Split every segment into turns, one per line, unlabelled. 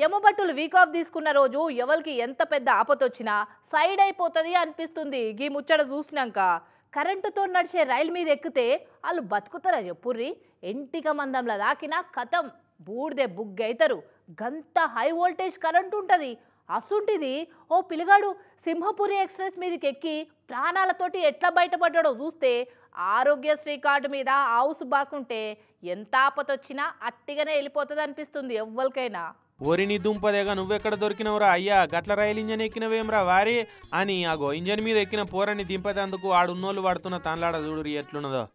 యమబట్టులు week off తీసుకున్న రోజు ఎవరికి ఎంత పెద్ద ఆపతొచ్చినా సైడ్ అయిపోతుంది అనిపిస్తుంది. గీ ముచ్చట చూసినాక కరెంటుతో నడిచే రైలు మీద ఎక్కితే వాళ్ళు బతుకుతారా చెప్పుర్రి? ఎంటిక మందంలో దాకినా కథం బూడిదే బుగ్గైతారు. గంత హై వోల్టేజ్ కరెంటు ఉంటుంది. అసుంటిది ఓ పిల్లగాడు సింహపురి ఎక్స్ప్రెస్ మీదకి ఎక్కి ప్రాణాలతోటి ఎట్లా బయటపడ్డాడో చూస్తే ఆరోగ్యశ్రీ కార్డు మీద హౌస్ బాకుంటే ఎంత ఆపతొచ్చినా అట్టిగానే వెళ్ళిపోతుంది అనిపిస్తుంది ఎవ్వరికైనా.
ఓరిని దుంపదేగా నువ్వెక్కడ దొరికినవురా అయ్యా, గట్ల రైలు ఇంజన్ ఎక్కినవేమ్రా వారి అని ఆగో ఇంజన్ మీద ఎక్కిన పోరని దింపేందుకు ఆడున్నోళ్ళు పడుతున్న తనలాడ చూడురి ఎట్లున్నదో.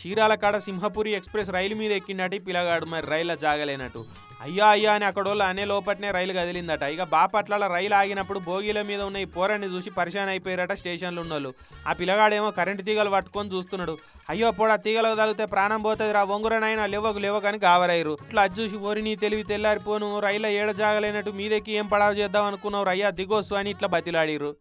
చీరాల కాడ సింహపురి ఎక్స్ప్రెస్ రైలు మీద ఎక్కినట్టు పిల్లగాడు మరి రైల్లో జాగలేనట్టు. అయ్యా అయ్యా అని అక్కడోళ్ళు అనే లోపట్నే రైలు కదిలిందట. ఇక బాపట్ల రైలు ఆగినప్పుడు బోగీల మీద ఉన్న ఈ పోరాన్ని చూసి పరిశాన్ అయిపోయారట స్టేషన్లు ఉన్నోళ్ళు. ఆ పిల్లగాడేమో కరెంటు తీగలు పట్టుకొని చూస్తున్నాడు. అయ్యో పోడా తీగలకు తగిలితే ప్రాణం పోతుంది రా వంగురనైనా లేవకని గావరైరు. ఇట్లా అది చూసి ఓరి నీ తెలివి తెల్లారిపోను రైల్లో ఏడ జాగలేనట్టు మీదకి ఏం పడావ చేద్దాం అనుకున్నావు అయ్యా దిగొస్తు అని ఇట్లా బతిలాడిరు.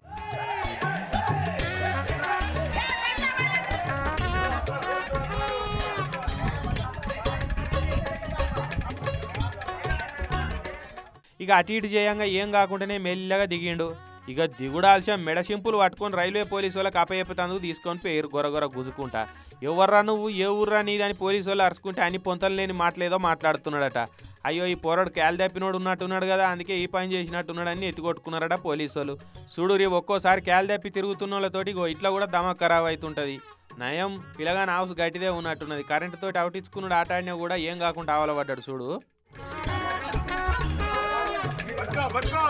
ఇక అటు ఇటు చేయంగా ఏం కాకుండానే మెల్లగా దిగిండు. ఇక దిగుడాల్సిన మెడసింపులు పట్టుకొని రైల్వే పోలీసు వాళ్ళకి అప్పచెప్పేందుకు తీసుకొని పేరు గొరగొర గుజుకుంటా. ఎవర్రా నువ్వు ఏ ఊర్రా నీదని పోలీసు వాళ్ళు అరుచుకుంటే అన్ని పొంతలు లేని మాటలేదో మాట్లాడుతున్నాడట. అయ్యో ఈ పోరాడు క్యాల్ తప్పినోడు ఉన్నట్టున్నాడు కదా అందుకే ఈ పని చేసినట్టున్నాడని ఎత్తుకొట్టుకున్నారట పోలీసు వాళ్ళు. చూడురి ఒక్కోసారి క్యాల్ తప్పి తిరుగుతున్న వాళ్ళతోటి ఇట్లా కూడా దమ ఖరాబ్ అవుతుంటుంది. నయం పిల్లగాని హౌస్ గట్టిదే ఉన్నట్టున్నది. కరెంటుతోటి అవుటించుకున్నాడు ఆట ఆడినా కూడా ఏం కాకుండా ఆవలపడ్డాడు చూడు.
बच्चों बच्चों